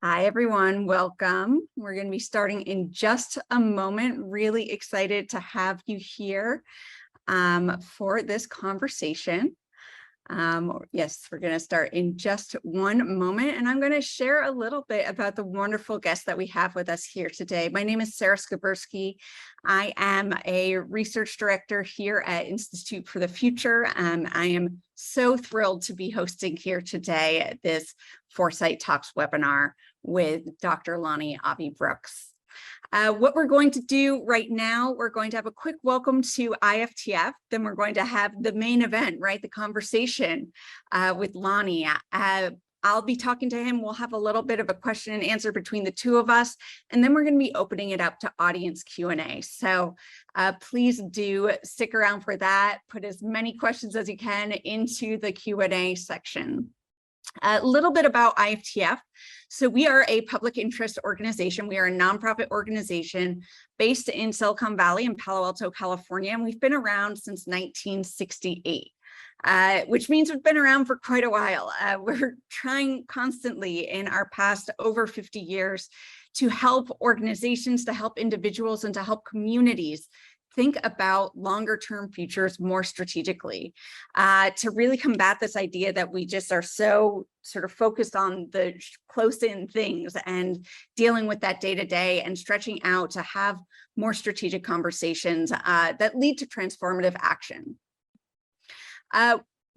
Hi, everyone. Welcome. We're going to be starting in just a moment. Really excited to have you here for this conversation. Yes, we're going to start in just one moment, and I'm going to share a little bit about the wonderful guests that we have with us here today. My name is Sarah Skabursky. I am a research director here at Institute for the Future. I am so thrilled to be hosting here today this Foresight Talks webinar with Dr. Lonnie Avi-Brooks. What we're going to do right now, we're going to have a quick welcome to IFTF, then we're going to have the main event, right? The conversation with Lonnie. I'll be talking to him. We'll have a little bit of a question and answer between the two of us, and then we're going to be opening it up to audience Q&A. So please do stick around for that. Put as many questions as you can into the Q&A section. A little bit about IFTF. So we are a public interest organization. We are a nonprofit organization based in Silicon Valley in Palo Alto, California, and we've been around since 1968. Which means we've been around for quite a while. We're trying constantly in our past over 50 years to help organizations, to help individuals, and to help communities think about longer term futures more strategically, to really combat this idea that we just are so sort of focused on the close in things and dealing with that day to day and stretching out to have more strategic conversations that lead to transformative action.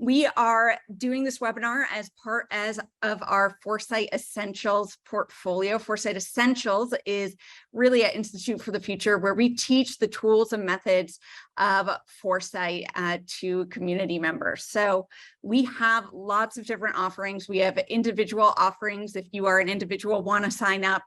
We are doing this webinar as part of our Foresight Essentials portfolio. Foresight Essentials is really an Institute for the Future where we teach the tools and methods of foresight to community members. So we have lots of different offerings. We have individual offerings. If you are an individual, want to sign up.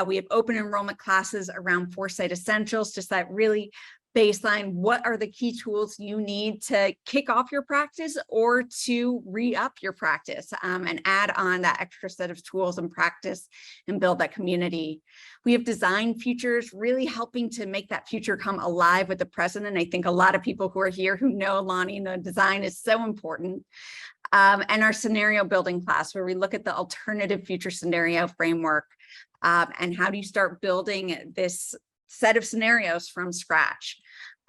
We have open enrollment classes around Foresight Essentials, just that really baseline, what are the key tools you need to kick off your practice or to re-up your practice and add on that extra set of tools and practice and build that community. We have design futures, really helping to make that future come alive with the present. And I think a lot of people who are here who know Lonnie, the design is so important. And our scenario building class, where we look at the alternative future scenario framework and how do you start building this set of scenarios from scratch.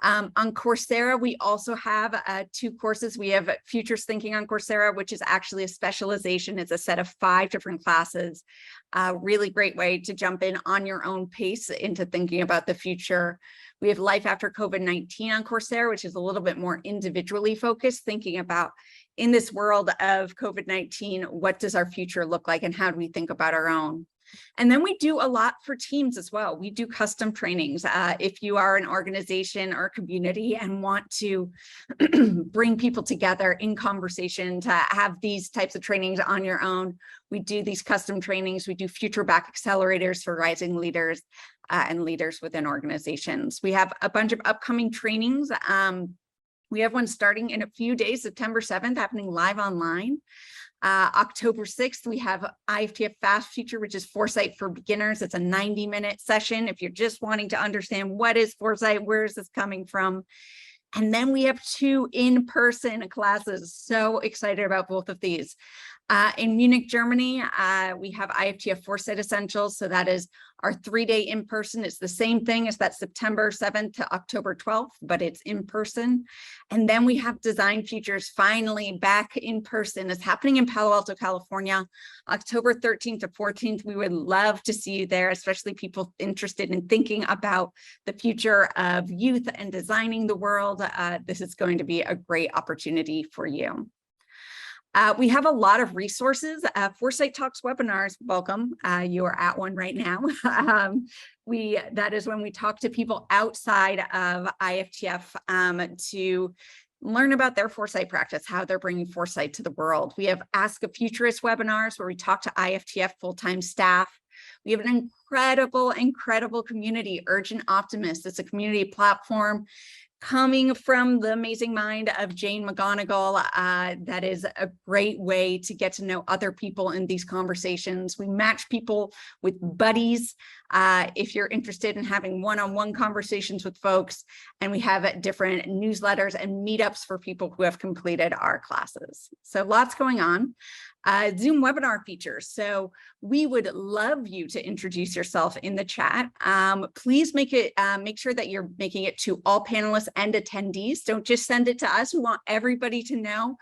On Coursera, we also have two courses. We have Futures Thinking on Coursera, which is actually a specialization. It's a set of 5 different classes. Really great way to jump in on your own pace into thinking about the future. We have Life After COVID-19 on Coursera, which is a little bit more individually focused, thinking about in this world of COVID-19, what does our future look like and how do we think about our own? And then we do a lot for teams as well. We do custom trainings. If you are an organization or a community and want to bring people together in conversation to have these types of trainings on your own, we do these custom trainings. We do future back accelerators for rising leaders and leaders within organizations. We have a bunch of upcoming trainings. We have one starting in a few days, September 7th, happening live online. October 6th, we have IFTF Fast Future, which is Foresight for Beginners. It's a 90-minute session. If you're just wanting to understand what is foresight, where is this coming from? And then we have 2 in-person classes. So excited about both of these. In Munich, Germany, we have IFTF Foresight Essentials. So that is our 3-day in-person. It's the same thing as that September 7th to October 12th, but it's in person. And then we have Design Futures finally back in person. It's happening in Palo Alto, California, October 13th to 14th. We would love to see you there, especially people interested in thinking about the future of youth and designing the world. This is going to be a great opportunity for you. We have a lot of resources. Foresight Talks webinars, welcome. You are at one right now. That is when we talk to people outside of IFTF to learn about their foresight practice, how they're bringing foresight to the world. We have Ask a Futurist webinars where we talk to IFTF full-time staff. We have an incredible community, Urgent Optimist. It's a community platform coming from the amazing mind of Jane McGonigal. That is a great way to get to know other people in these conversations. We match people with buddies if you're interested in having one-on-one conversations with folks, and we have different newsletters and meetups for people who have completed our classes. So lots going on. Zoom webinar features. So we would love you to introduce yourself in the chat. Please make sure that you're making it to all panelists and attendees. Don't just send it to us. We want everybody to know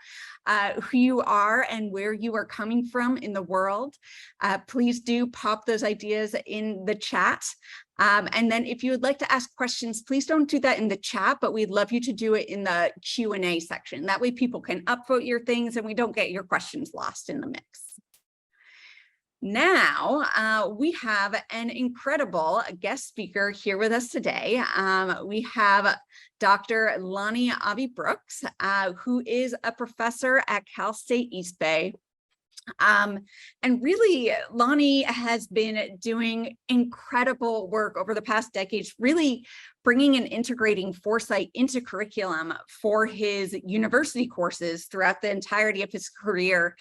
who you are and where you are coming from in the world. Please do pop those ideas in the chat. And then if you would like to ask questions, please don't do that in the chat, but we'd love you to do it in the Q&A section. That way people can upvote your things and we don't get your questions lost in the mix. Now, we have an incredible guest speaker here with us today. We have Dr. Lonnie Avi-Brooks, who is a professor at Cal State East Bay. And really, Lonnie has been doing incredible work over the past decades, really bringing and integrating foresight into curriculum for his university courses throughout the entirety of his career.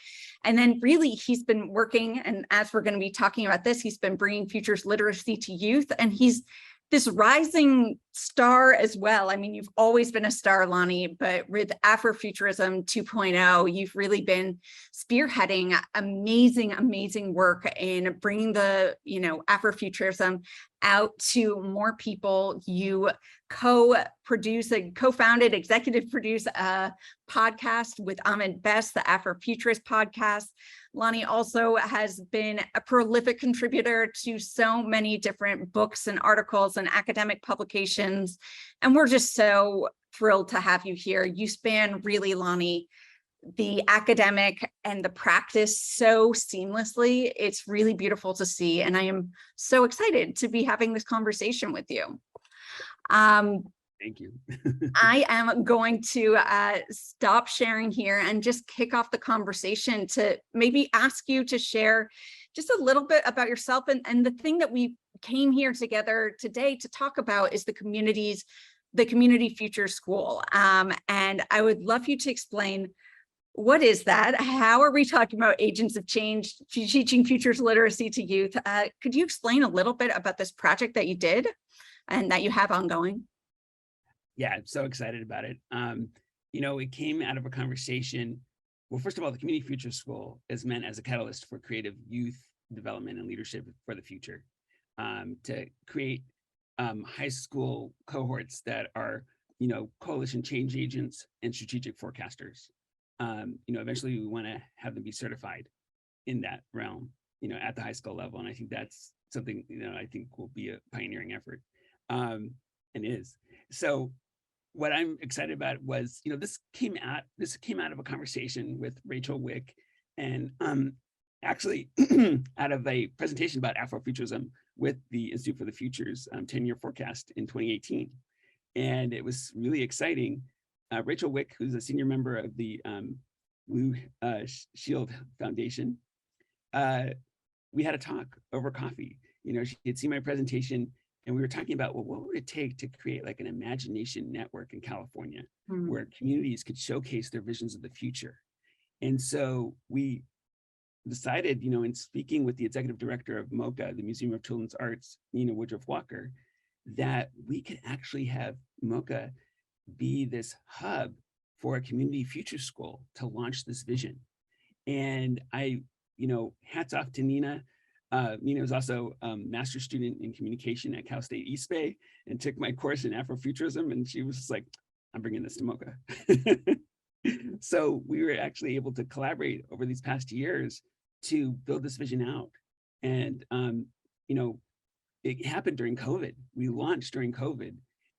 And then really, he's been working, and as we're going to be talking about this, he's been bringing futures literacy to youth, and he's this rising star as well. I mean, you've always been a star, Lonnie, but with Afrofuturism 2.0, you've really been spearheading amazing work in bringing the, Afrofuturism out to more people. You co-founded, executive produce a podcast with Ahmed Best, the Afrofuturist podcast. Lonnie also has been a prolific contributor to so many different books and articles and academic publications. And we're just so thrilled to have you here. You span really, Lonnie, the academic and the practice so seamlessly. It's really beautiful to see. And I am so excited to be having this conversation with you. Thank you. I am going to stop sharing here and just kick off the conversation to maybe ask you to share just a little bit about yourself. And the thing that we came here together today to talk about is the Community Future School. And I would love you to explain, what is that? How are we talking about agents of change, teaching futures literacy to youth? Could you explain a little bit about this project that you did and that you have ongoing? Yeah, I'm so excited about it. It came out of a conversation. Well, first of all, the Community Future School is meant as a catalyst for creative youth development and leadership for the future, to create high school cohorts that are, coalition change agents and strategic forecasters. Eventually we want to have them be certified in that realm, at the high school level. And I think that's something, I think will be a pioneering effort, and is. So what I'm excited about was, this came out of a conversation with Rachel Wick, and actually out of a presentation about Afrofuturism with the Institute for the Future's 10-year forecast in 2018. And it was really exciting. Rachel Wick, who's a senior member of the Blue Shield Foundation, we had a talk over coffee. She had seen my presentation, and we were talking about, well, what would it take to create like an imagination network in California where communities could showcase their visions of the future. And so we decided, in speaking with the executive director of MoCA, the Museum of Children's Arts, Nina Woodruff Walker, that we could actually have MoCA be this hub for a community future school to launch this vision. And I, hats off to Nina. Nina was also a master's student in communication at Cal State East Bay and took my course in Afrofuturism. And she was just like, I'm bringing this to MoCA. So we were actually able to collaborate over these past years to build this vision out. And, it happened during COVID. We launched during COVID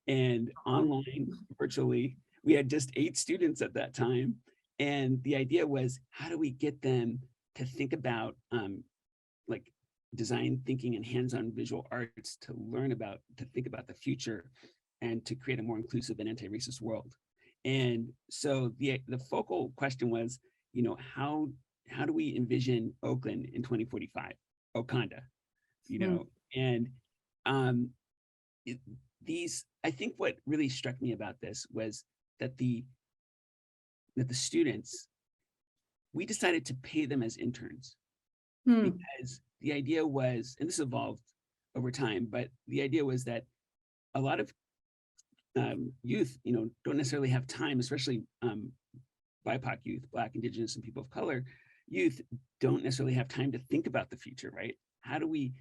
and online, virtually. We had just 8 students at that time. And the idea was, how do we get them to think about like design thinking and hands-on visual arts to think about the future and to create a more inclusive and anti-racist world. And so the focal question was, how do we envision Oakland in 2045, Okanda, and I think what really struck me about this was that the students, we decided to pay them as interns because the idea was, and this evolved over time, but the idea was that a lot of youth, don't necessarily have time, especially BIPOC youth, Black, Indigenous, and people of color, youth don't necessarily have time to think about the future, right? How do we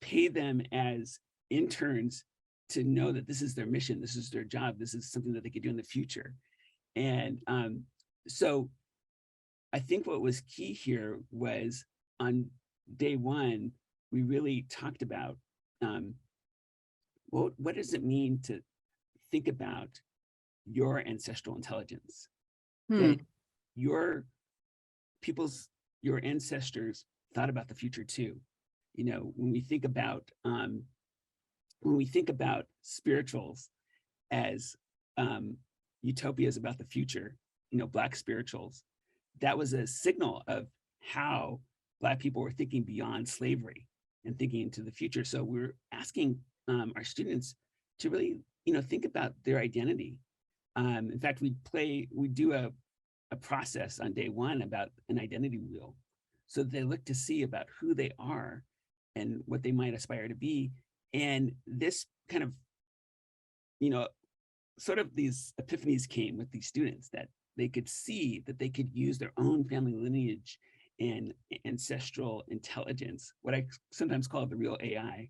pay them as interns to know that this is their mission, this is their job, this is something that they could do in the future? And so I think what was key here was on day one, we really talked about well, what does it mean to think about your ancestral intelligence? That your your ancestors thought about the future too. You know, when we think about spirituals as utopias about the future, you know, Black spirituals, that was a signal of how Black people were thinking beyond slavery and thinking into the future. So we're asking our students to really, you know, think about their identity. In fact, we do a process on day one about an identity wheel. So they look to see about who they are and what they might aspire to be. And this kind of, you know, sort of these epiphanies came with these students, that they could see that they could use their own family lineage and ancestral intelligence, what I sometimes call the real AI,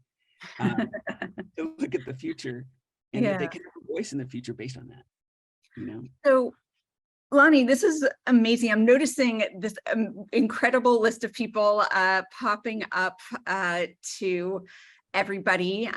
to look at the future, and that they can have a voice in the future based on that, you know? So Lonnie, this is amazing. I'm noticing this incredible list of people popping up to everybody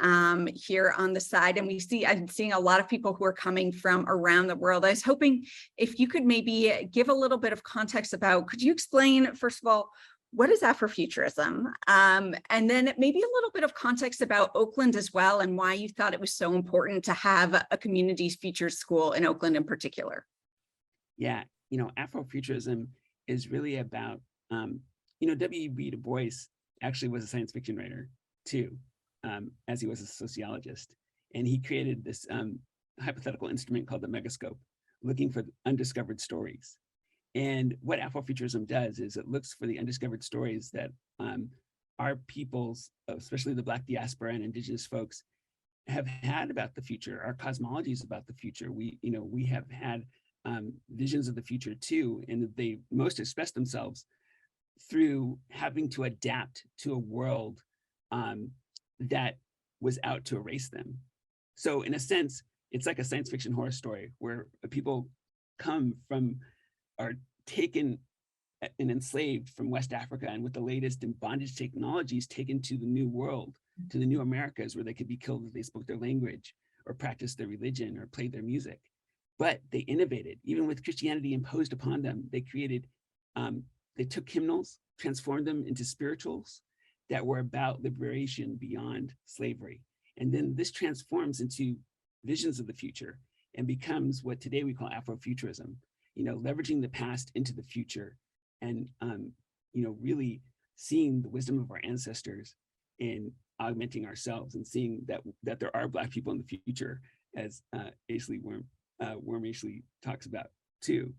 here on the side. And I'm seeing a lot of people who are coming from around the world. I was hoping if you could maybe give a little bit of context about, could you explain, first of all, what is Afrofuturism? And then maybe a little bit of context about Oakland as well, and why you thought it was so important to have a communities futures school in Oakland in particular. Yeah, you know, Afrofuturism is really about, you know, W.E.B. Du Bois actually was a science fiction writer too, as he was a sociologist. And he created this hypothetical instrument called the megascope, looking for undiscovered stories. And what Afrofuturism does is it looks for the undiscovered stories that our peoples, especially the Black diaspora and Indigenous folks, have had about the future, our cosmologies about the future. We have had visions of the future too, and they most express themselves through having to adapt to a world that was out to erase them. So in a sense, it's like a science fiction horror story where people are taken and enslaved from West Africa, and with the latest in bondage technologies taken to the new world, to the new Americas, where they could be killed if they spoke their language or practiced their religion or played their music. But they innovated, even with Christianity imposed upon them. They created, they took hymnals, transformed them into spirituals that were about liberation beyond slavery. And then this transforms into visions of the future and becomes what today we call Afrofuturism, you know, leveraging the past into the future, and, you know, really seeing the wisdom of our ancestors in augmenting ourselves, and seeing that there are Black people in the future, as Aisley Worm Aisley talks about too.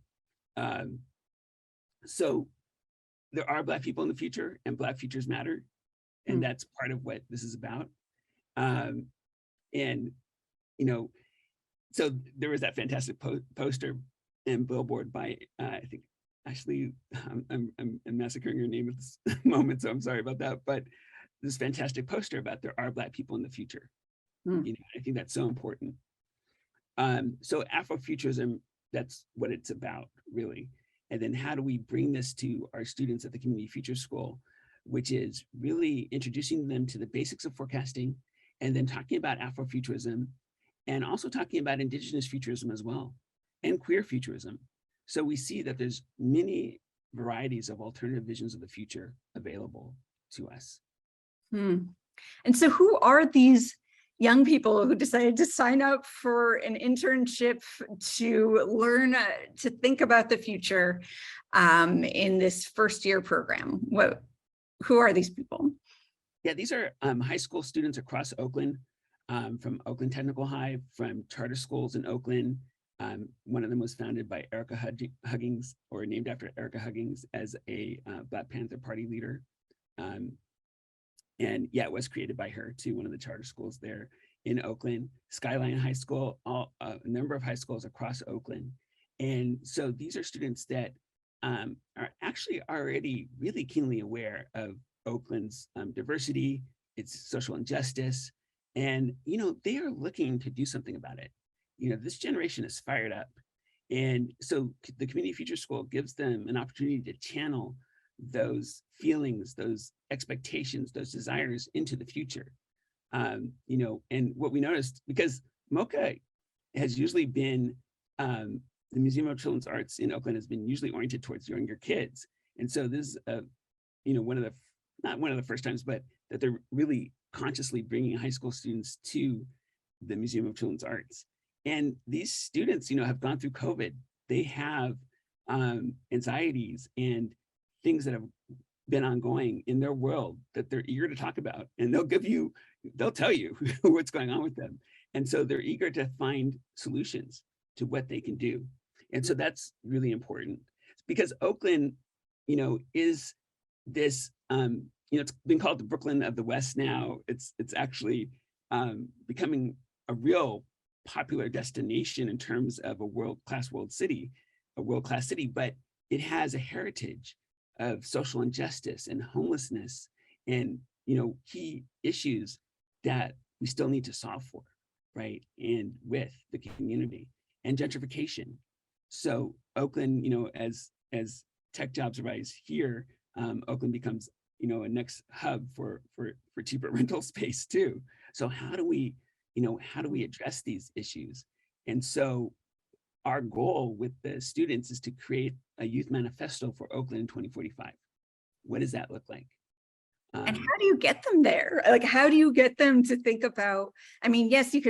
So there are Black people in the future, and Black futures matter. And that's part of what this is about. And, you know, so there was that fantastic poster and billboard by, I think, Ashley, I'm massacring your name at this moment, so I'm sorry about that, but this fantastic poster about there are Black people in the future. You know, I think that's so important. So Afrofuturism, that's what it's about, really. And then how do we bring this to our students at the Community Future School, which is really introducing them to the basics of forecasting, and then talking about Afrofuturism, and also talking about Indigenous futurism as well, and queer futurism. So we see that there's many varieties of alternative visions of the future available to us. And so who are these young people who decided to sign up for an internship to learn to think about the future in this first year program? Who are these people? Yeah, these are high school students across Oakland, from Oakland Technical High, from charter schools in Oakland. One of them was founded by Erica Huggins, or named after Erica Huggins, as a Black Panther Party leader. And yeah, it was created by her too, one of the charter schools there in Oakland. Skyline High School, a number of high schools across Oakland. And so these are students that are actually already really keenly aware of Oakland's diversity, its social injustice, and they are looking to do something about it. This generation is fired up, and so the Community Future School gives them an opportunity to channel those feelings, those expectations, those desires into the future. And what we noticed, because MoCA has usually been, the Museum of Children's Arts in Oakland has been usually oriented towards younger kids. And so this is, one of the, not one of the first times, but that they're really consciously bringing high school students to the Museum of Children's Arts. And these students, have gone through COVID. They have anxieties and things that have been ongoing in their world that they're eager to talk about. And they'll tell you what's going on with them. And so they're eager to find solutions to what they can do. And so that's really important, because Oakland, is this, it's been called the Brooklyn of the West now. It's actually becoming a real popular destination in terms of a world-class city, but it has a heritage of social injustice and homelessness and, key issues that we still need to solve for, right? And with the community and gentrification. So Oakland, as tech jobs rise here, Oakland becomes, a next hub for cheaper rental space too. So how do we address these issues? And so our goal with the students is to create a youth manifesto for Oakland in 2045. What does that look like? And how do you get them there? Like, how do you get them to think about, I mean, yes, you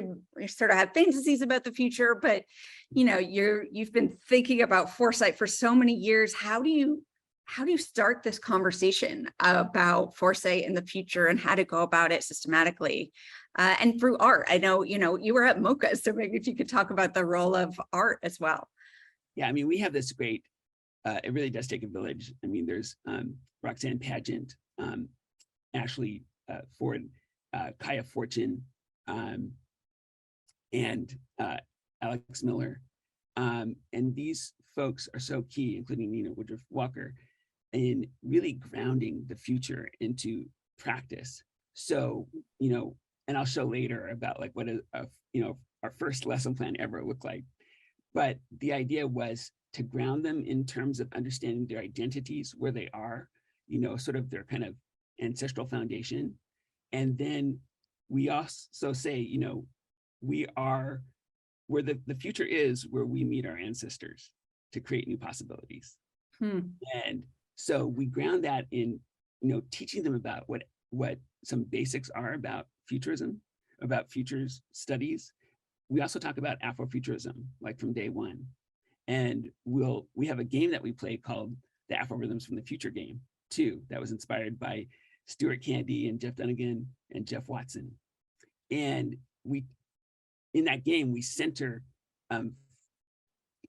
sort of have fantasies about the future, but you've been thinking about foresight for so many years. How do you start this conversation about foresight in the future and how to go about it systematically? And through art. I know, you were at MoCA, so maybe if you could talk about the role of art as well. Yeah, I mean, we have this great, it really does take a village. I mean, there's Roxanne Pageant, Ashley Ford, Kaya Fortune, and Alex Miller. And these folks are so key, including Nina Woodruff Walker, in really grounding the future into practice. So, and I'll show later about like what our first lesson plan ever looked like. But the idea was to ground them in terms of understanding their identities, where they are, sort of their kind of ancestral foundation. And then we also say, where the future is where we meet our ancestors to create new possibilities. And so we ground that in, teaching them about what some basics are about futurism, about futures studies. We also talk about Afrofuturism, like from day one. And we have a game that we play called the Afro Rhythms from the Future game too, that was inspired by Stuart Candy and Jeff Dunnigan and Jeff Watson. And in that game, we center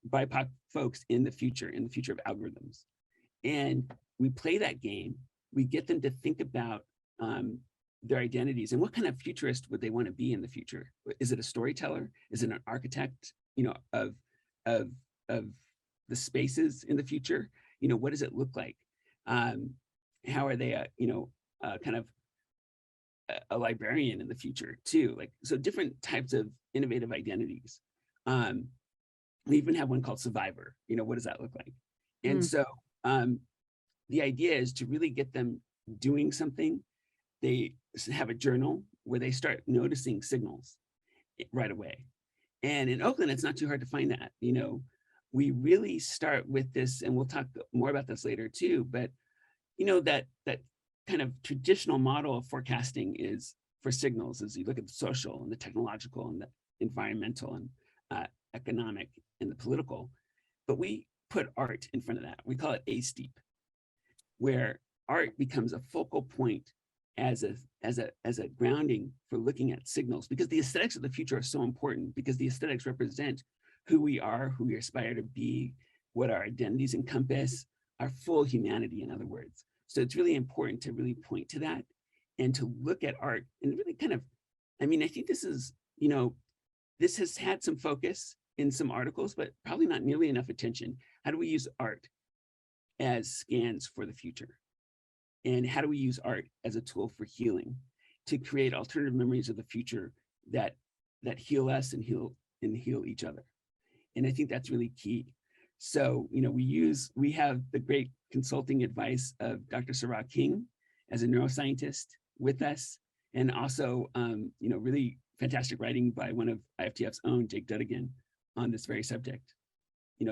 BIPOC folks in the future of algorithms. And we play that game, we get them to think about their identities and what kind of futurist would they want to be in the future? Is it a storyteller? Is it an architect, of the spaces in the future? What does it look like? How are they, kind of a librarian in the future too? Like, so different types of innovative identities. We even have one called Survivor. What does that look like? And so the idea is to really get them doing something. They have a journal where they start noticing signals right away. And in Oakland, it's not too hard to find that. We really start with this, and we'll talk more about this later too, but that kind of traditional model of forecasting is for signals, as you look at the social and the technological and the environmental and economic and the political, but we put art in front of that. We call it A-Steep, where art becomes a focal point as a grounding for looking at signals, because the aesthetics of the future are so important, because the aesthetics represent who we are, who we aspire to be, what our identities encompass, our full humanity, in other words. So it's really important to really point to that and to look at art and really kind of, I think this is, this has had some focus in some articles, but probably not nearly enough attention. How do we use art as scans for the future? And how do we use art as a tool for healing, to create alternative memories of the future that heal us and heal each other? And I think that's really key. So, we have the great consulting advice of Dr. Sarah King as a neuroscientist with us, and also, really fantastic writing by one of IFTF's own, Jake Dudigan, on this very subject.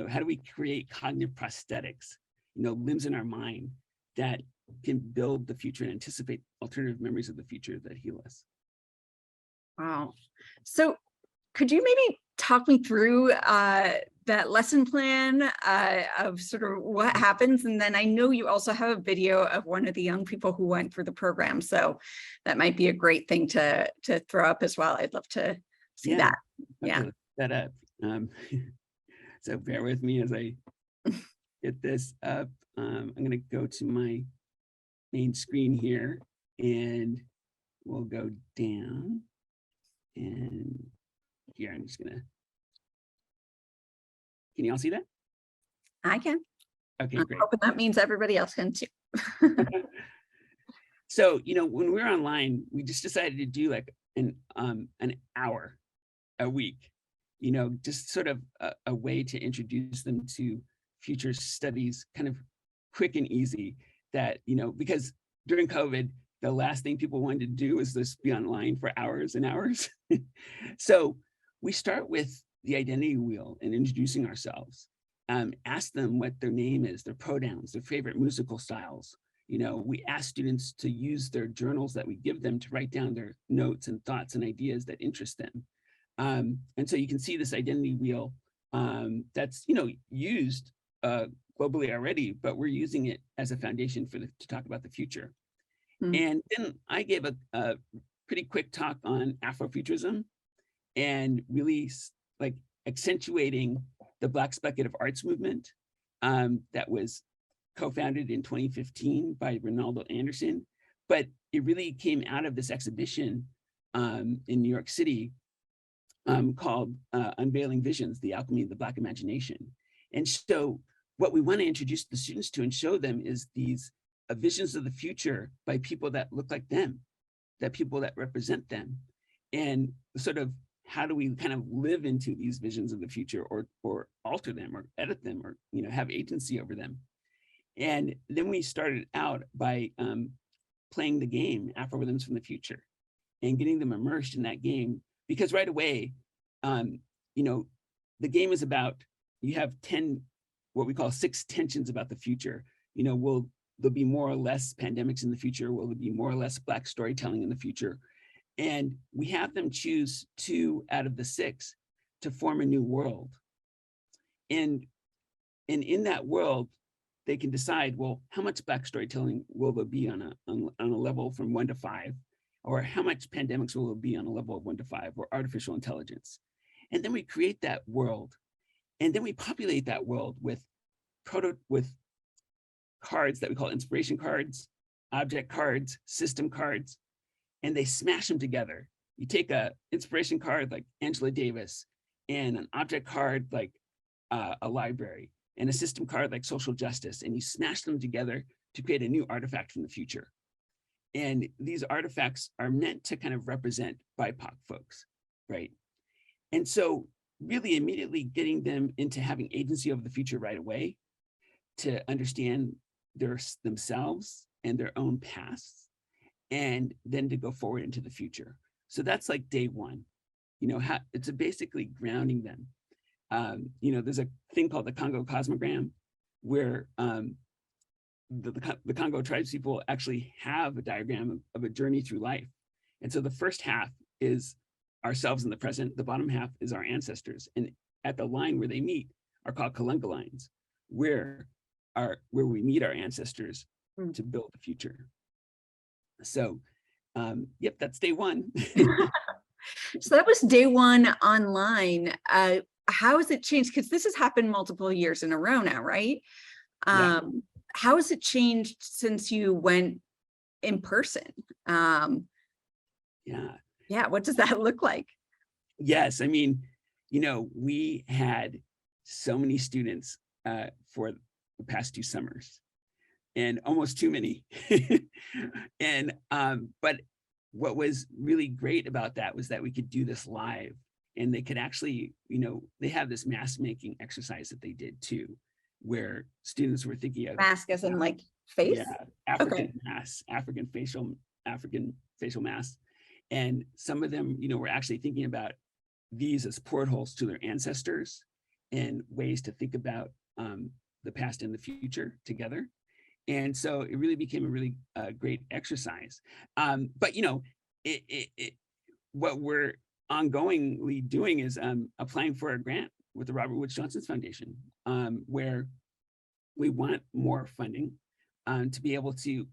How do we create cognitive prosthetics, limbs in our mind that can build the future and anticipate alternative memories of the future that heal us? Wow. So could you maybe talk me through that lesson plan of sort of what happens? And then I know you also have a video of one of the young people who went through the program. So that might be a great thing to throw up as well. I'd love to see that. Okay, Yeah. let's set up. So bear with me as I get this up. I'm going to go to my main screen here, and we'll go down. And here, I'm just gonna, can you all see that? I can. Okay, I'm great. hoping that means everybody else can too. So, when we were online, we just decided to do like an hour a week, just sort of a way to introduce them to future studies, kind of quick and easy, that, because during COVID, the last thing people wanted to do was just be online for hours and hours. So we start with the identity wheel and introducing ourselves. Ask them what their name is, their pronouns, their favorite musical styles. We ask students to use their journals that we give them to write down their notes and thoughts and ideas that interest them. And so you can see this identity wheel that's used globally already, but we're using it as a foundation to talk about the future. And then I gave a pretty quick talk on Afrofuturism, and really like accentuating the Black Speculative Arts movement that was co-founded in 2015 by Ronaldo Anderson. But it really came out of this exhibition in New York City called Unveiling Visions, The Alchemy of the Black Imagination. And so what we want to introduce the students to and show them is these visions of the future by people that look like them, that people that represent them, and sort of how do we kind of live into these visions of the future, or alter them, or edit them, or have agency over them. And then we started out by playing the game Afro Rhythms from the Future, and getting them immersed in that game, because right away, the game is about, you have 10, what we call 6 tensions about the future. Will there'll be more or less pandemics in the future? Will there be more or less Black storytelling in the future? And we have them choose 2 out of the 6 to form a new world. And in that world, they can decide, well, how much Black storytelling will there be on a level from 1 to 5? Or how much pandemics will there be on a level of 1 to 5, or artificial intelligence? And then we create that world. And then we populate that world with cards that we call inspiration cards, object cards, system cards, and they smash them together. You take a inspiration card like Angela Davis, and an object card like a library, and a system card like social justice, and you smash them together to create a new artifact from the future. And these artifacts are meant to kind of represent BIPOC folks, right? And so really immediately getting them into having agency over the future right away, to understand themselves and their own pasts, and then to go forward into the future. So that's like day 1. It's basically grounding them. There's a thing called the Congo Cosmogram, where the Congo tribes people actually have a diagram of a journey through life. And so the first half is ourselves in the present, the bottom half is our ancestors. And at the line where they meet are called Kalunga lines, where we meet our ancestors to build the future. So, yep, that's day 1. So that was day 1 online. How has it changed? Because this has happened multiple years in a row now, right? Yeah. How has it changed since you went in person? Yeah, what does that look like? Yes, I mean, we had so many students for the past 2 summers, and almost too many. And but what was really great about that was that we could do this live, and they could actually, they have this mask making exercise that they did too, where students were thinking of Mask as in like face? yeah, African masks, African facial masks. And some of them, were actually thinking about these as portholes to their ancestors and ways to think about the past and the future together. And so it really became a really great exercise. But what we're ongoingly doing is applying for a grant with the Robert Woods Johnson Foundation, where we want more funding to be able to,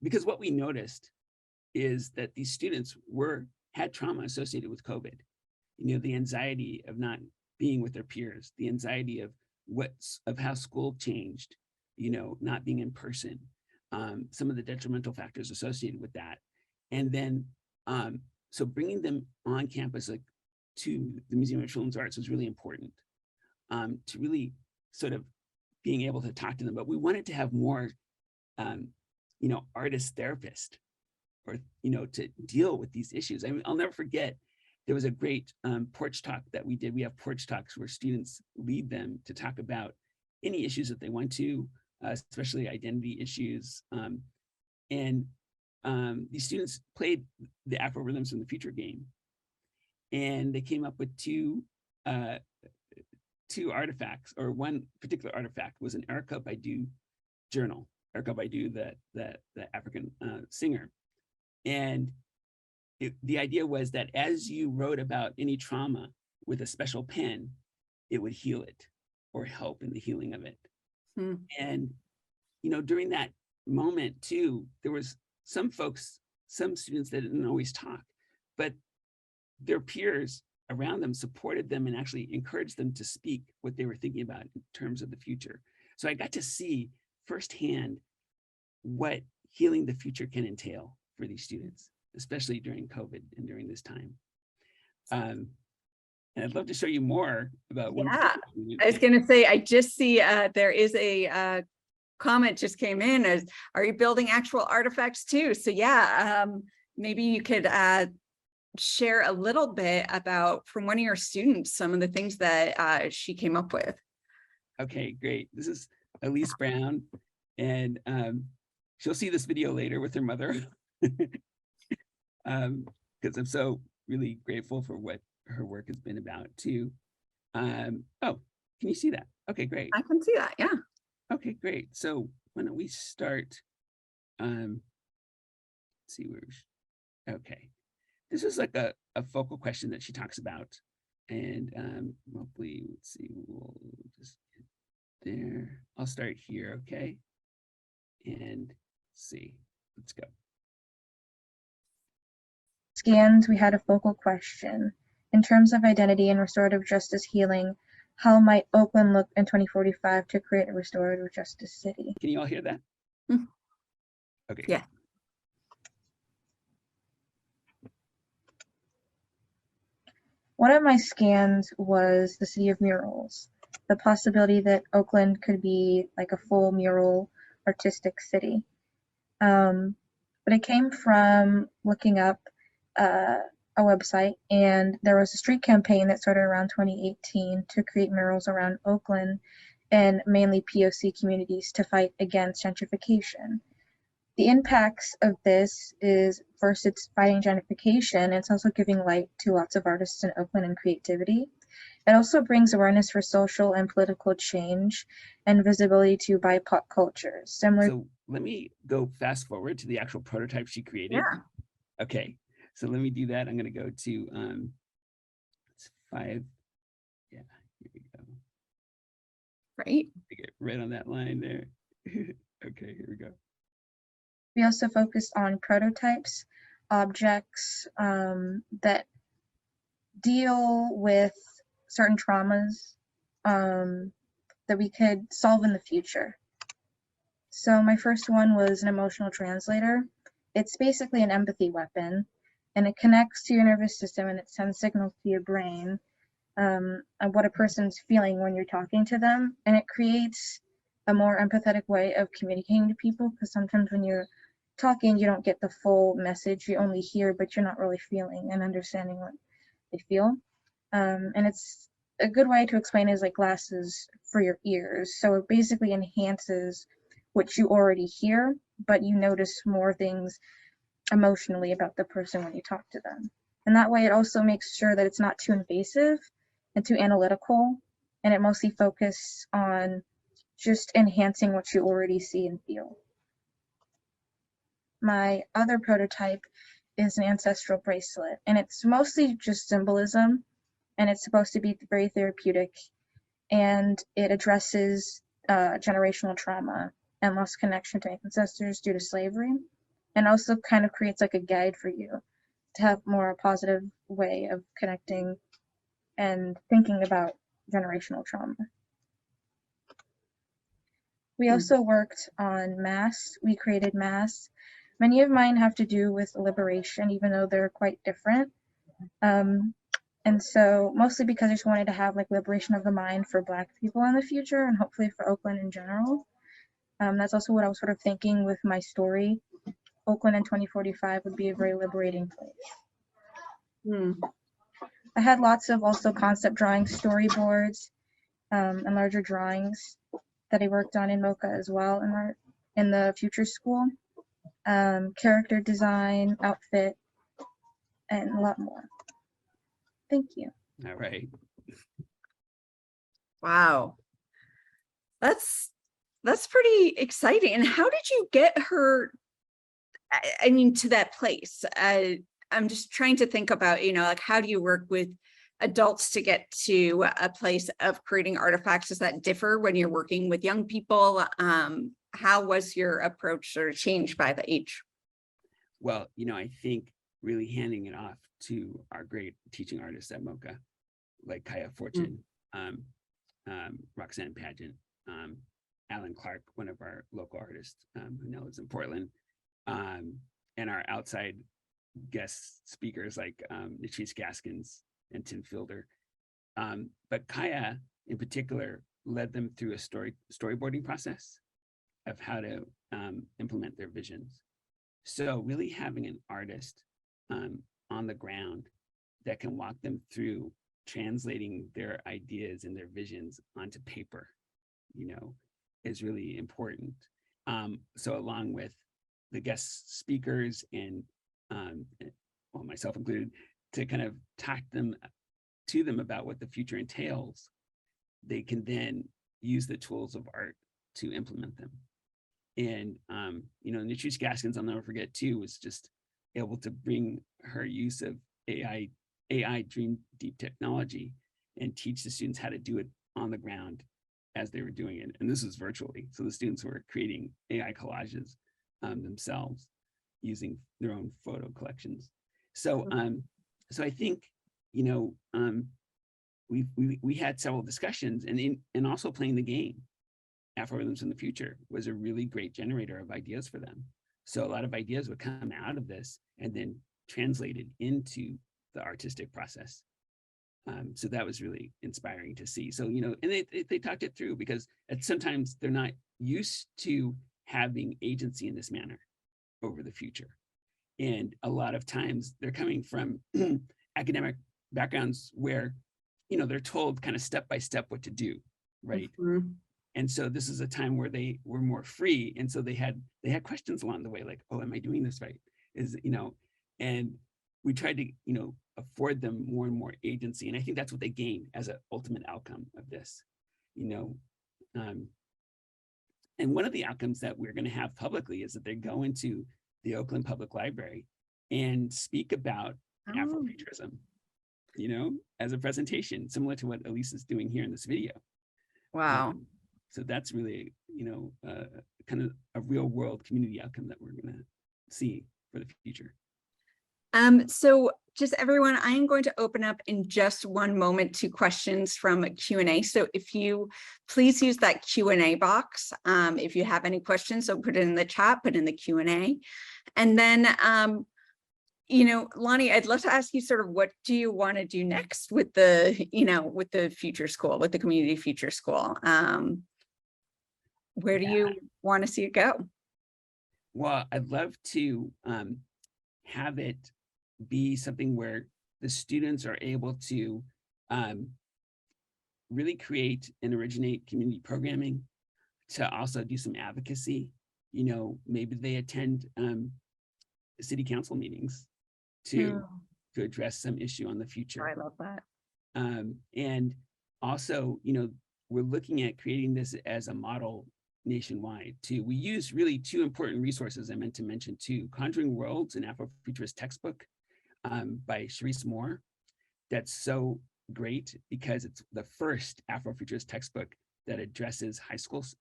because what we noticed is that these students had trauma associated with COVID. The anxiety of not being with their peers, the anxiety of how school changed, not being in person, some of the detrimental factors associated with that. And then, so bringing them on campus to the Museum of Children's Arts was really important, to really sort of being able to talk to them. But we wanted to have more, artist therapist, or, to deal with these issues. I mean, I'll never forget, there was a great porch talk that we did. We have porch talks where students lead them to talk about any issues that they want to, especially identity issues. And these students played the Afro Rhythms from the Future game. And they came up with two artifacts, or one particular artifact was an Erykah Badu journal. Erykah Badu, the African singer. And the idea was that as you wrote about any trauma with a special pen, it would heal it or help in the healing of it. And, during that moment too, there was some students that didn't always talk, but their peers around them supported them and actually encouraged them to speak what they were thinking about in terms of the future. So I got to see firsthand what healing the future can entail for these students, especially during COVID and during this time. And I'd love to show you more about one. Yeah, I was going to say, I just see there is a comment just came in as, are you building actual artifacts too? So yeah, maybe you could share a little bit about, from one of your students, some of the things that she came up with. Okay, great. This is Elise Brown, and she'll see this video later with her mother. Because I'm so really grateful for what her work has been about too. Oh, can you see that? Okay, great. I can see that, yeah. Okay, great. So why don't we start? Let's see where. Okay, this is like a focal question that she talks about, and hopefully, let's see, we'll just get there. I'll start here, okay? And see, let's go. Scans, we had a focal question. In terms of identity and restorative justice healing, how might Oakland look in 2045 to create a restorative justice city? Can you all hear that? Okay. Yeah. One of my scans was the city of murals, the possibility that Oakland could be like a full mural artistic city. But it came from looking up a website, and there was a street campaign that started around 2018 to create murals around Oakland and mainly POC communities to fight against gentrification. The impacts of this is, first, it's fighting gentrification. It's also giving light to lots of artists in Oakland and creativity. It also brings awareness for social and political change and visibility to BIPOC cultures. So let me go fast forward to the actual prototype she created. Yeah. Okay, so let me do that. I'm going to go to it's 5. Yeah, here we go. Right. Get right on that line there. Okay, here we go. We also focused on prototypes, objects that deal with certain traumas that we could solve in the future. So my first one was an emotional translator. It's basically an empathy weapon, and it connects to your nervous system and it sends signals to your brain of what a person's feeling when you're talking to them, and it creates a more empathetic way of communicating to people, because sometimes when you're talking, you don't get the full message. You only hear, but you're not really feeling and understanding what they feel. And it's a good way to explain is like glasses for your ears. So it basically enhances what you already hear, but you notice more things emotionally about the person when you talk to them. And that way it also makes sure that it's not too invasive and too analytical, and it mostly focuses on just enhancing what you already see and feel. My other prototype is an ancestral bracelet, and it's mostly just symbolism, and it's supposed to be very therapeutic, and it addresses generational trauma and lost connection to ancestors due to slavery, and also kind of creates like a guide for you to have more a positive way of connecting and thinking about generational trauma. We also worked on masks. We created masks. Many of mine have to do with liberation, even though they're quite different. And so mostly because I just wanted to have like liberation of the mind for Black people in the future, and hopefully for Oakland in general. That's also what I was sort of thinking with my story. Oakland in 2045 would be a very liberating place. I had lots of also concept drawings, storyboards, and larger drawings that I worked on in MoCA as well in the future school. Character design, outfit, and a lot more. Thank you. All right. Wow. That's pretty exciting. And how did you get her, I mean, to that place? I'm just trying to think about, like, how do you work with adults to get to a place of creating artifacts? Does that differ when you're working with young people? How was your approach sort of changed by the age? Well, I think really handing it off to our great teaching artists at MoCA, like Kaya Fortune, Roxanne Pageant, Alan Clark, one of our local artists who now lives in Portland, and our outside guest speakers like Latrice Gaskins and Tim Fielder. But Kaya in particular led them through a storyboarding process of how to implement their visions. So really having an artist on the ground that can walk them through translating their ideas and their visions onto paper, is really important. So along with the guest speakers and well, myself included, to kind of talk to them about what the future entails, they can then use the tools of art to implement them. And Latrice Gaskins, I'll never forget too, was just able to bring her use of AI Dream Deep technology and teach the students how to do it on the ground as they were doing it. And this was virtually. So the students were creating AI collages themselves using their own photo collections. So so I think, we had several discussions, and also playing the game. Afro-Rhythms in the Future was a really great generator of ideas for them. So a lot of ideas would come out of this and then translated into the artistic process. So that was really inspiring to see. So, and they talked it through, because sometimes they're not used to having agency in this manner over the future. And a lot of times they're coming from academic backgrounds where, they're told kind of step by step what to do, right? Mm-hmm. And so this is a time where they were more free. And so they had questions along the way, like, oh, am I doing this right? And we tried to, afford them more and more agency. And I think that's what they gained as an ultimate outcome of this, and one of the outcomes that we're going to have publicly is that they go into the Oakland Public Library and speak about Afrofuturism, as a presentation, similar to what Elise is doing here in this video. Wow. So that's really, kind of a real world community outcome that we're going to see for the future. So just everyone, I am going to open up in just one moment to questions from Q&A. So if you please use that Q&A box, if you have any questions, so put it in the chat, put in the Q&A. And then, Lonnie, I'd love to ask you sort of, what do you want to do next with the, with the future school, with the community future school? Where do Yeah. you want to see it go? Well, I'd love to have it be something where the students are able to um, really create and originate community programming, to also do some advocacy. Maybe they attend city council meetings to address some issue on the future. I love that. And also, we're looking at creating this as a model nationwide too. We use really two important resources I meant to mention too: Conjuring Worlds, an Afrofuturist textbook by Charisse Moore. That's so great because it's the first Afrofuturist textbook that addresses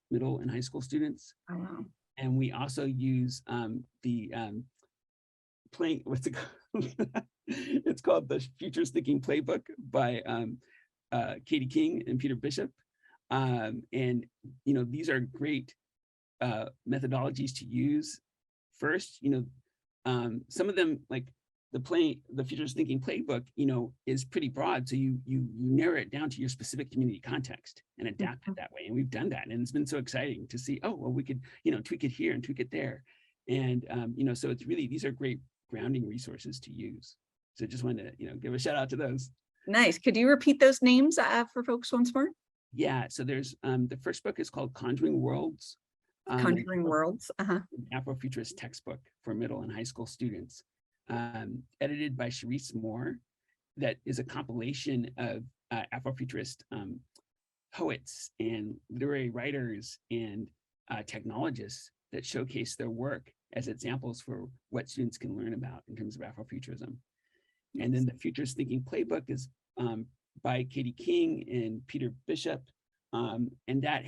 middle and high school students. Oh, wow. And we also use what's it called? It's called the Futures Thinking Playbook by Katie King and Peter Bishop. And these are great methodologies to use. First, some of them, like the Futures Thinking Playbook, is pretty broad. So you narrow it down to your specific community context and adapt it that way. And we've done that. And it's been so exciting to see, oh, well, we could, tweak it here and tweak it there. And, so it's really, these are great grounding resources to use. So just wanted to, give a shout out to those. Nice. Could you repeat those names for folks once more? Yeah. So there's the first book is called Conjuring Worlds. Conjuring Worlds. An Afrofuturist textbook for middle and high school students, edited by Charisse Moore. That is a compilation of Afrofuturist poets and literary writers and technologists that showcase their work as examples for what students can learn about in terms of Afrofuturism. And then the Futures Thinking Playbook is by Katie King and Peter Bishop. And that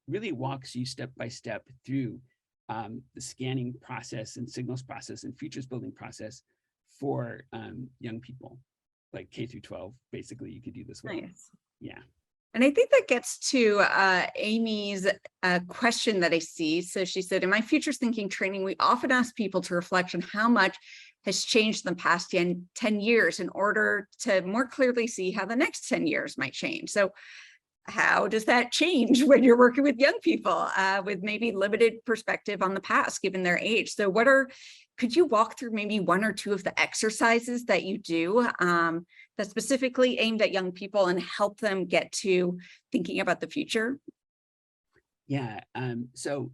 really walks you step by step through the scanning process and signals process and futures building process for young people, like K through 12. Basically, you could do this with. Nice. Yeah. And I think that gets to Amy's question that I see. So she said, in my futures thinking training, we often ask people to reflect on how much has changed in the past 10 years in order to more clearly see how the next 10 years might change. So how does that change when you're working with young people with maybe limited perspective on the past, given their age? So could you walk through maybe one or two of the exercises that you do that's specifically aimed at young people and help them get to thinking about the future? Yeah. So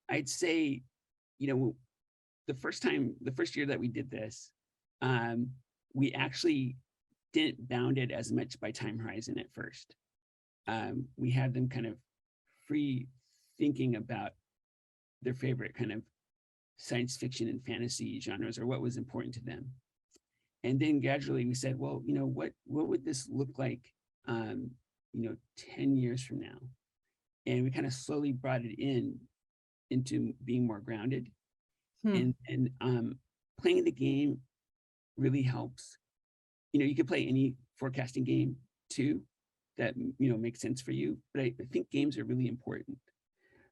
I'd say, the first year that we did this, we actually didn't bound it as much by time horizon at first. We had them kind of free thinking about their favorite kind of science fiction and fantasy genres, or what was important to them. And then gradually we said, well, what would this look like, 10 years from now? And we kind of slowly brought it into being more grounded. And playing the game really helps. You could play any forecasting game too that makes sense for you, but I think games are really important.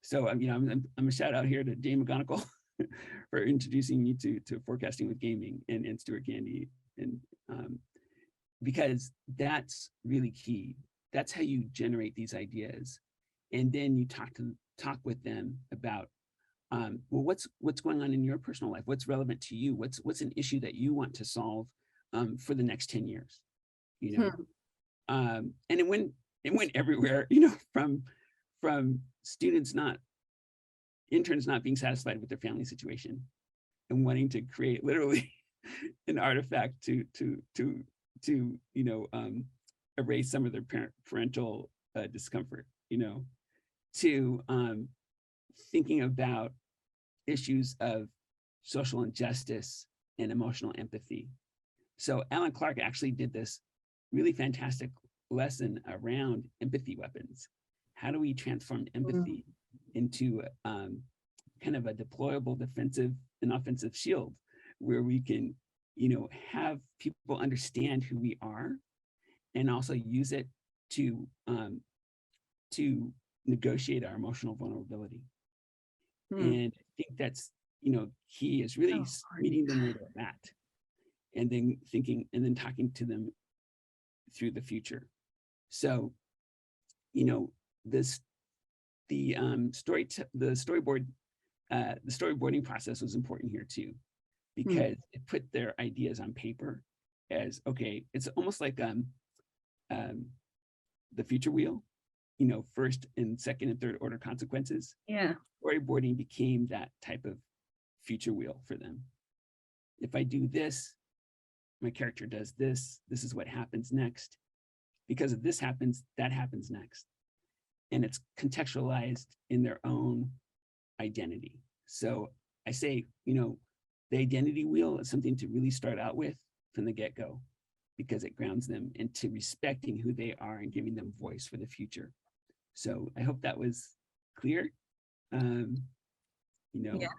So I'm a shout out here to Jay McGonigal for introducing me to forecasting with gaming, and Stuart Gandy, and because that's really key. That's how you generate these ideas, and then you talk with them about well, what's going on in your personal life, what's relevant to you, what's an issue that you want to solve for the next 10 years, and it went everywhere, from interns not being satisfied with their family situation and wanting to create literally an artifact to erase some of their parental discomfort, to thinking about issues of social injustice and emotional empathy. So Alan Clark actually did this really fantastic lesson around empathy weapons. How do we transform empathy into kind of a deployable defensive and offensive shield, where we can, have people understand who we are, and also use it to negotiate our emotional vulnerability. And I think that's, key is really meeting them where they're at, and then thinking, and then talking to them through the future. So, this the storyboarding process was important here too, because it put their ideas on paper as, okay, it's almost like the future wheel, you know, first and second and third order consequences. Yeah. Storyboarding became that type of future wheel for them. If I do this, my character does this, this is what happens next. Because if this happens, that happens next. And it's contextualized in their own identity. So I say, you know, the identity wheel is something to really start out with from the get-go, because it grounds them into respecting who they are and giving them voice for the future. So I hope that was clear. You know. Yeah.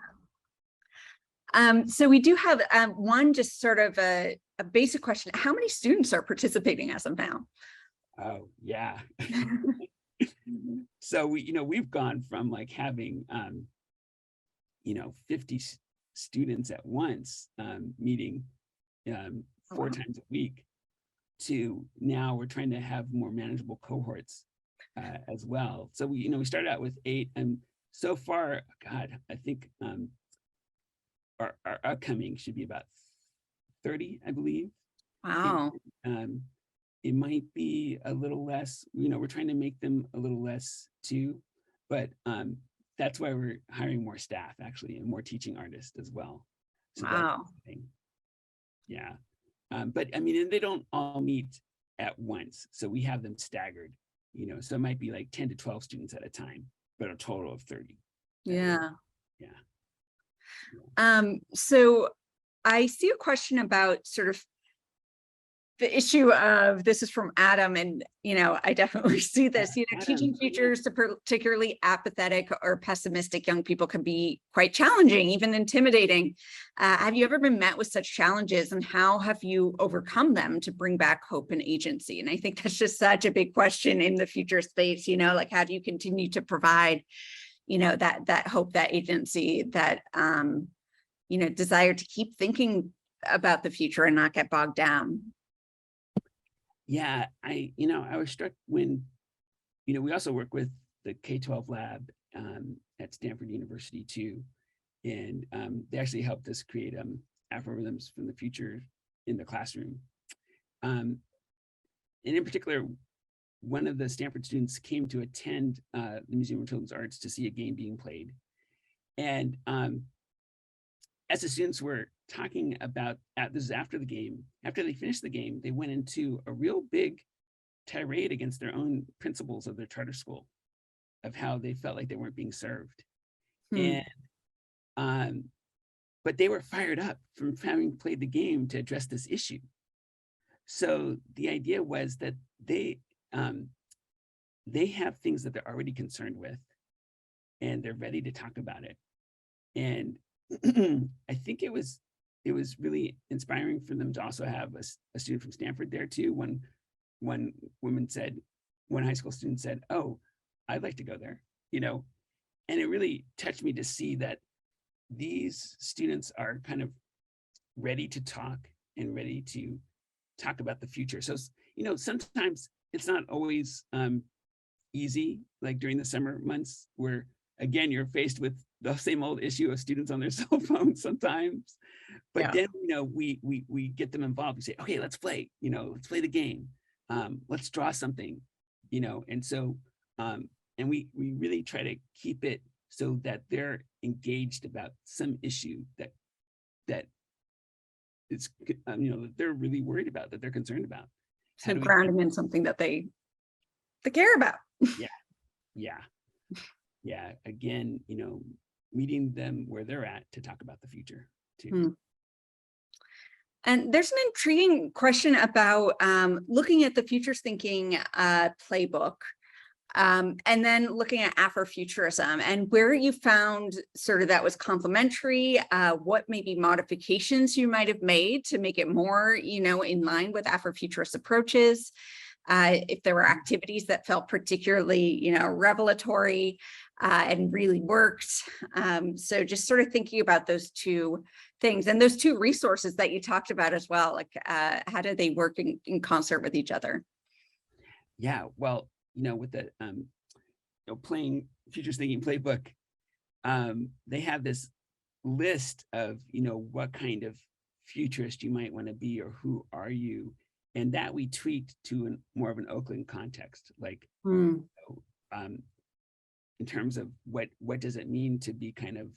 So we do have one just sort of a basic question. How many students are participating as of now? Oh, yeah. So we've gone from like having 50 students at once meeting 4 times a week, to now we're trying to have more manageable cohorts as well. So we started out with 8, and so far, God, I think our upcoming should be about 30, I believe. Wow. And, it might be a little less, we're trying to make them a little less too, but that's why we're hiring more staff actually, and more teaching artists as well. So wow. Yeah. But I mean, and they don't all meet at once. So we have them staggered, so it might be like 10 to 12 students at a time, but a total of 30. Yeah. Yeah. So I see a question about sort of the issue of, this is from Adam, and I definitely see this, teaching futures to particularly apathetic or pessimistic young people can be quite challenging, even intimidating. Have you ever been met with such challenges, and how have you overcome them to bring back hope and agency? And I think that's just such a big question in the future space, like how do you continue to provide, that hope, that agency, that, desire to keep thinking about the future and not get bogged down? Yeah, I was struck when, we also work with the K-12 lab at Stanford University too. And they actually helped us create algorithms from the future in the classroom. And in particular, one of the Stanford students came to attend the Museum of Children's Arts to see a game being played. And as the students were talking about, this is after the game, after they finished the game, they went into a real big tirade against their own principals of their charter school, of how they felt like they weren't being served. And but they were fired up from having played the game to address this issue. So the idea was that they have things that they're already concerned with, and they're ready to talk about it. And I think it was really inspiring for them to also have a student from Stanford there too. One high school student said, "Oh, I'd like to go there," and it really touched me to see that these students are kind of ready to talk and ready to talk about the future. So, sometimes it's not always easy, like during the summer months, where again, you're faced with the same old issue of students on their cell phones sometimes. But then, we get them involved. We say, okay, let's play, let's play the game. Let's draw something, and so, and we really try to keep it so that they're engaged about some issue that it's, that they're really worried about, that they're concerned about. So ground them in something that they care about. Yeah. Again, meeting them where they're at to talk about the future too. And there's an intriguing question about looking at the Futures Thinking playbook, and then looking at Afrofuturism, and where you found sort of that was complementary, what maybe modifications you might have made to make it more, in line with Afrofuturist approaches, if there were activities that felt particularly, revelatory and really worked. So just sort of thinking about those two things and those two resources that you talked about as well, like how do they work in concert with each other? Yeah, well, with the playing Futures Thinking Playbook, they have this list of, what kind of futurist you might want to be or who are you, and that we tweaked to more of an Oakland context, like in terms of what does it mean to be kind of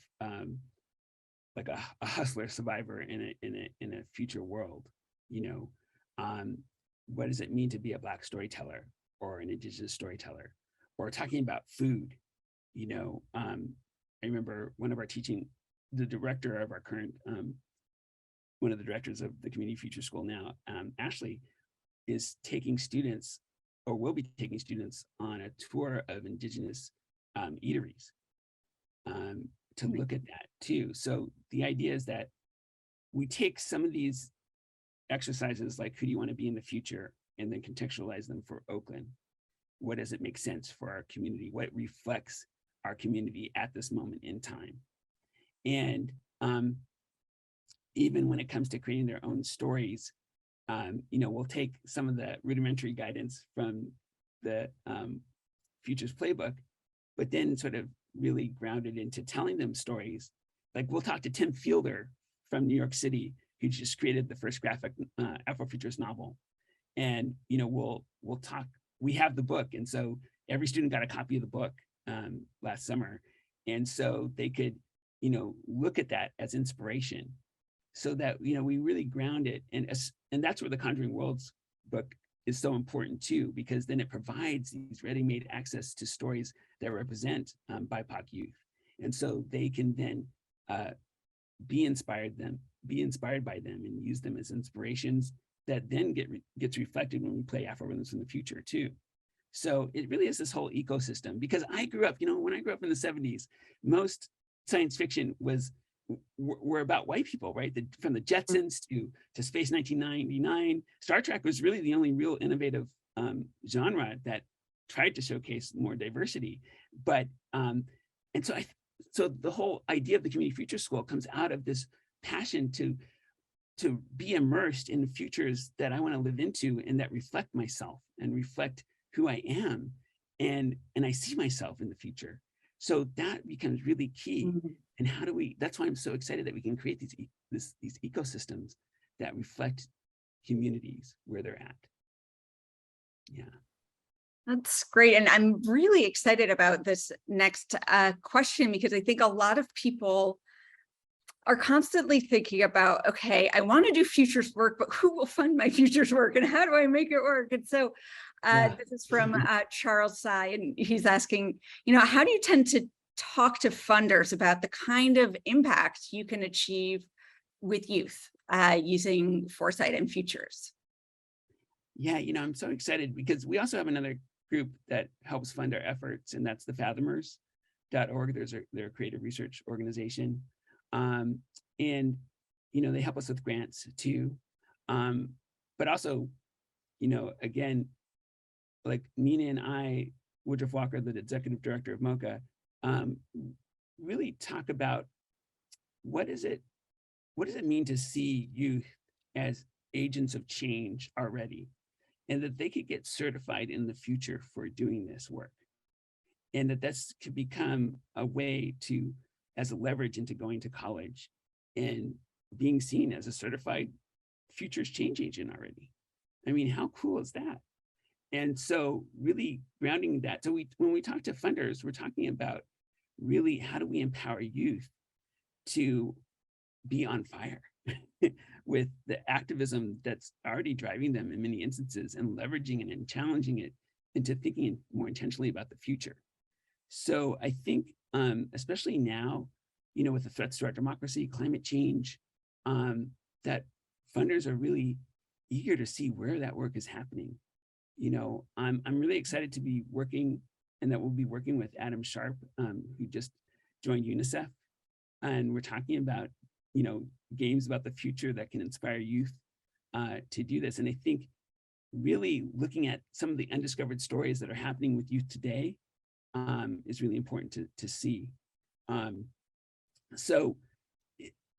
like a hustler survivor in a future world, what does it mean to be a Black storyteller or an Indigenous storyteller, or talking about food. I remember one of our the director of our current, one of the directors of the Community Future School now, Ashley, is taking students, or will be taking students, on a tour of Indigenous eateries to look at that too. So the idea is that we take some of these exercises, like who do you want to be in the future, and then contextualize them for Oakland. What does it make sense for our community? What reflects our community at this moment in time? And even when it comes to creating their own stories, we'll take some of the rudimentary guidance from the Futures Playbook, but then sort of really grounded into telling them stories. Like we'll talk to Tim Fielder from New York City, who just created the first graphic Afrofuturist novel. And, we'll talk, we have the book. And so every student got a copy of the book last summer. And so they could, look at that as inspiration, so that, we really ground it. And that's where the Conjuring Worlds book is so important too, because then it provides these ready-made access to stories that represent BIPOC youth. And so they can then be inspired by them and use them as inspirations that then gets reflected when we play Afro Rhythms from the Future too. So it really is this whole ecosystem, because I grew up, when I grew up in the 70s, most science fiction were about white people, right? From the Jetsons to Space 1999. Star Trek was really the only real innovative genre that tried to showcase more diversity. But and so the whole idea of the Community Future School comes out of this passion to be immersed in the futures that I want to live into, and that reflect myself and reflect who I am, and I see myself in the future. So that becomes really key. And that's why I'm so excited that we can create these ecosystems that reflect communities where they're at. Yeah. That's great. And I'm really excited about this next question, because I think a lot of people are constantly thinking about, okay, I want to do futures work, but who will fund my futures work, and how do I make it work? And so this is from Charles Sy, and he's asking, how do you tend to talk to funders about the kind of impact you can achieve with youth using foresight and futures? Yeah, I'm so excited, because we also have another group that helps fund our efforts, and that's the Fathomers.org. They're a creative research organization. And, they help us with grants too. But also, again, like Nina and I, Woodruff Walker, the executive director of MoCA, really talk about what does it mean to see youth as agents of change already, and that they could get certified in the future for doing this work, and that could become a way to, as a leverage into going to college and being seen as a certified futures change agent already. I mean, how cool is that? And so really grounding that. So when we talk to funders, we're talking about really, how do we empower youth to be on fire with the activism that's already driving them in many instances, and leveraging it and challenging it into thinking more intentionally about the future. So I think, especially now, with the threats to our democracy, climate change, that funders are really eager to see where that work is happening. I'm really excited to be working, and that we'll be working with Adam Sharp, who just joined UNICEF. And we're talking about, games about the future that can inspire youth to do this. And I think really looking at some of the undiscovered stories that are happening with youth today is really important to see. So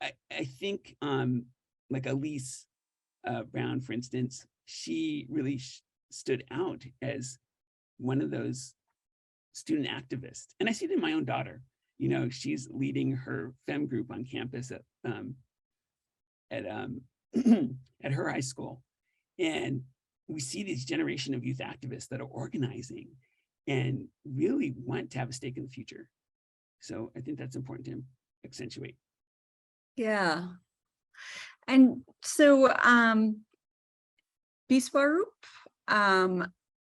I think like Elise Brown, for instance, she really stood out as one of those student activist. And I see it in my own daughter. You know, she's leading her FEM group on campus at at her high school. And we see this generation of youth activists that are organizing and really want to have a stake in the future. So I think that's important to accentuate. Yeah. And so Biswarup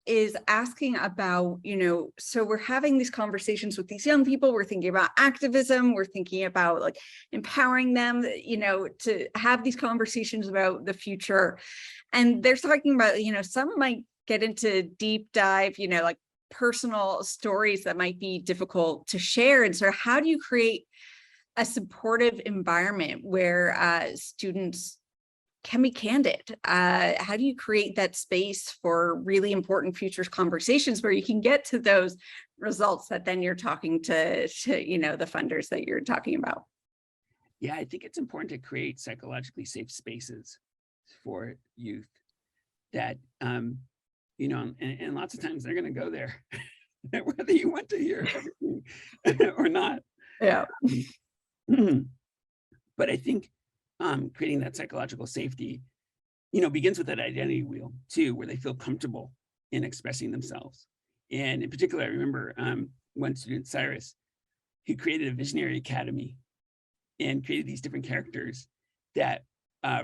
is asking about, you know, so we're having these conversations with these young people, we're thinking about activism, we're thinking about like empowering them, you know, to have these conversations about the future. And they're talking about, you know, some might get into deep dive, you know, like personal stories that might be difficult to share. And so how do you create a supportive environment where students can be candid? How do you create that space for really important futures conversations where you can get to those results that then you're talking to you know, the funders that you're talking about? Yeah, I think it's important to create psychologically safe spaces for youth that, you know, and lots of times they're going to go there, whether you want to hear everything or not. Yeah. But I think creating that psychological safety, you know, begins with that identity wheel too, where they feel comfortable in expressing themselves. And in particular, I remember one student, Cyrus, who created a visionary academy and created these different characters that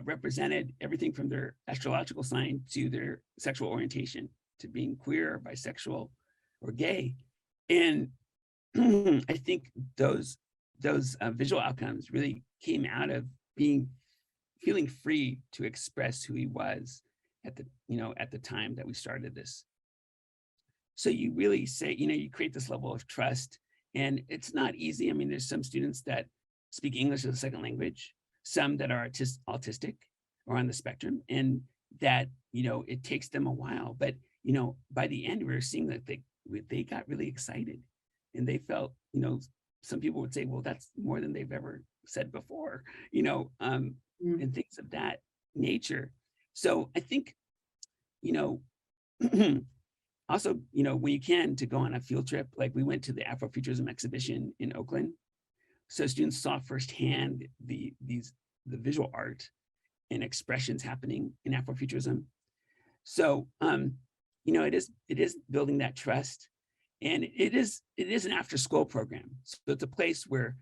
represented everything from their astrological sign to their sexual orientation, to being queer, bisexual, or gay. And I think those visual outcomes really came out of feeling free to express who he was at the time that we started this. So you really say, you know, you create this level of trust, and it's not easy. I mean, there's some students that speak English as a second language, some that are autistic or on the spectrum, and that, you know, it takes them a while, but, you know, by the end, we were seeing that they got really excited, and they felt, you know, some people would say, well, that's more than they've ever said before, you know, and things of that nature. So I think, you know, also, you know, when you can, to go on a field trip, like we went to the Afrofuturism exhibition in Oakland. So students saw firsthand the visual art and expressions happening in Afrofuturism. So, you know, it is building that trust, and it is an after school program. So it's a place where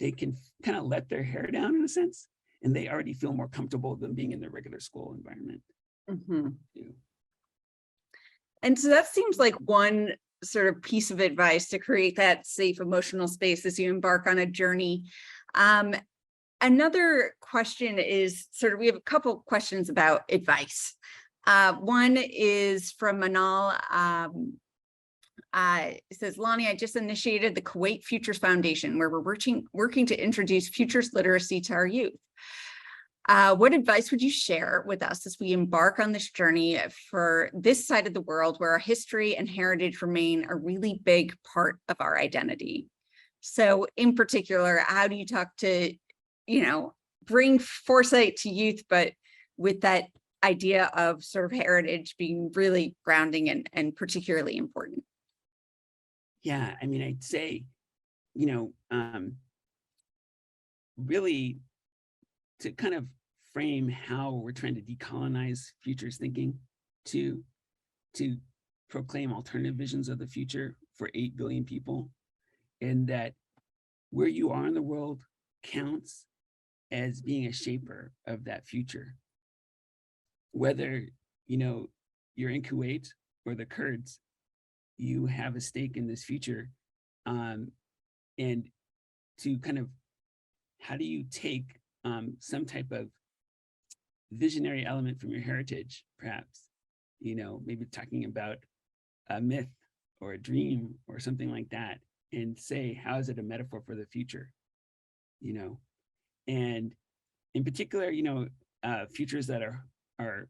they can kind of let their hair down in a sense, and they already feel more comfortable than being in their regular school environment. Mm-hmm. And so that seems like one sort of piece of advice to create that safe emotional space as you embark on a journey. Another question is sort of, we have a couple questions about advice. One is from Manal. It says, Lonnie, I just initiated the Kuwait Futures Foundation, where we're working to introduce futures literacy to our youth. What advice would you share with us as we embark on this journey for this side of the world where our history and heritage remain a really big part of our identity? So in particular, how do you talk to, you know, bring foresight to youth, but with that idea of sort of heritage being really grounding and particularly important? Yeah, I mean, I'd say, you know, really to kind of frame how we're trying to decolonize futures thinking to proclaim alternative visions of the future for 8 billion people, and that where you are in the world counts as being a shaper of that future. Whether, you know, you're in Kuwait or the Kurds, you have a stake in this future. And to kind of, how do you take some type of visionary element from your heritage, perhaps, you know, maybe talking about a myth or a dream or something like that, and say, how is it a metaphor for the future, you know? And in particular, you know, futures that are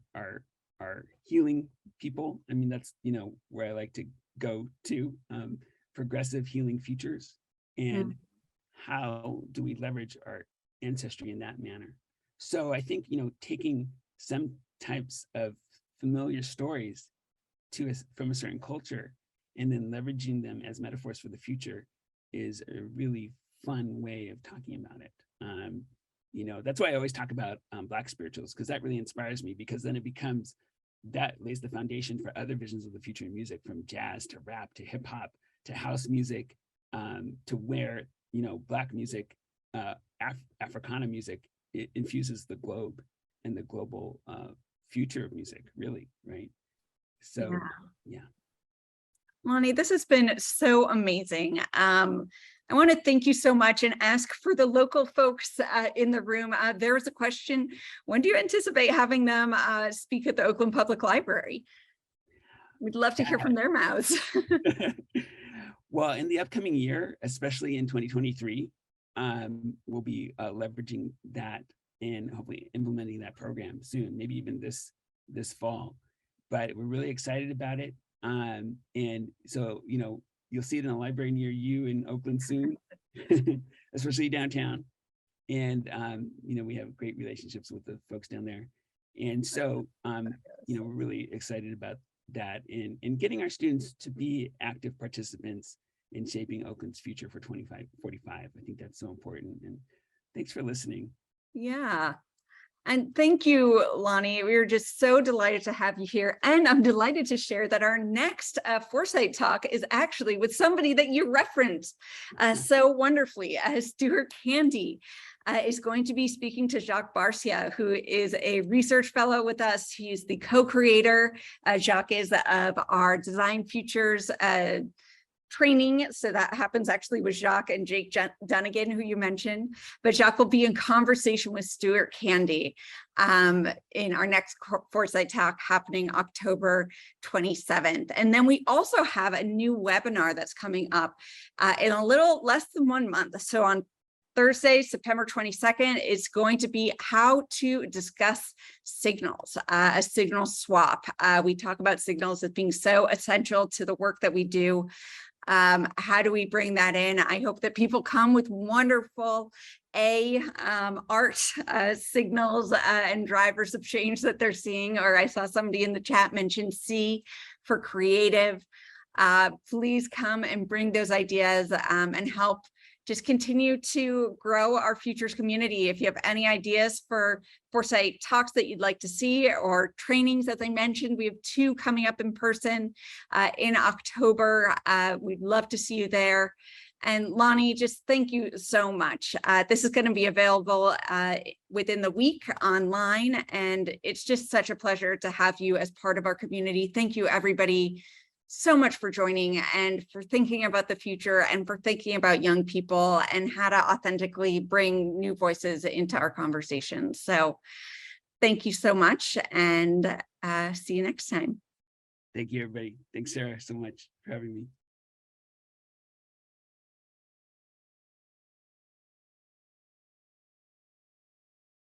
healing people. I mean, that's, you know, where I like to go to, progressive healing futures. And how do we leverage our ancestry in that manner? So I think, you know, taking some types of familiar stories from a certain culture and then leveraging them as metaphors for the future is a really fun way of talking about it. You know, that's why I always talk about Black spirituals, because that really inspires me, because then it becomes, that lays the foundation for other visions of the future in music, from jazz to rap to hip hop to house music, to where, you know, Black music, Africana music, it infuses the globe and the global future of music, really, right? So, yeah. Lonnie, this has been so amazing. I want to thank you so much and ask for the local folks in the room. There was a question: when do you anticipate having them speak at the Oakland Public Library? We'd love to hear from their mouths. Well, in the upcoming year, especially in 2023, we'll be leveraging that and hopefully implementing that program soon, maybe even this fall. But we're really excited about it. And so, you know, you'll see it in a library near you in Oakland soon, especially downtown. And, you know, we have great relationships with the folks down there. And so, you know, we're really excited about that and getting our students to be active participants in shaping Oakland's future for 2545. I think that's so important. And thanks for listening. Yeah. And thank you, Lonnie. We are just so delighted to have you here. And I'm delighted to share that our next Foresight Talk is actually with somebody that you referenced so wonderfully. Stuart Candy is going to be speaking to Jacques Barcia, who is a research fellow with us. He's the co-creator. Jacques is of our Design Futures training. So that happens actually with Jacques and Jake Dunnigan, who you mentioned. But Jacques will be in conversation with Stuart Candy in our next Foresight Talk happening October 27th. And then we also have a new webinar that's coming up in a little less than 1 month. So on Thursday, September 22nd, is going to be how to discuss signals, a signal swap. We talk about signals as being so essential to the work that we do. How do we bring that in? I hope that people come with wonderful art signals and drivers of change that they're seeing, or I saw somebody in the chat mention C for creative. Please come and bring those ideas and help just continue to grow our futures community. If you have any ideas for Foresight Talks that you'd like to see, or trainings, as I mentioned, we have 2 coming up in person in October. We'd love to see you there. And Lonnie, just thank you so much. This is going to be available within the week online, and it's just such a pleasure to have you as part of our community. Thank you, everybody, so much for joining and for thinking about the future and for thinking about young people and how to authentically bring new voices into our conversations. So thank you so much, and see you next time. Thank you, everybody. Thanks, Sarah, so much for having me.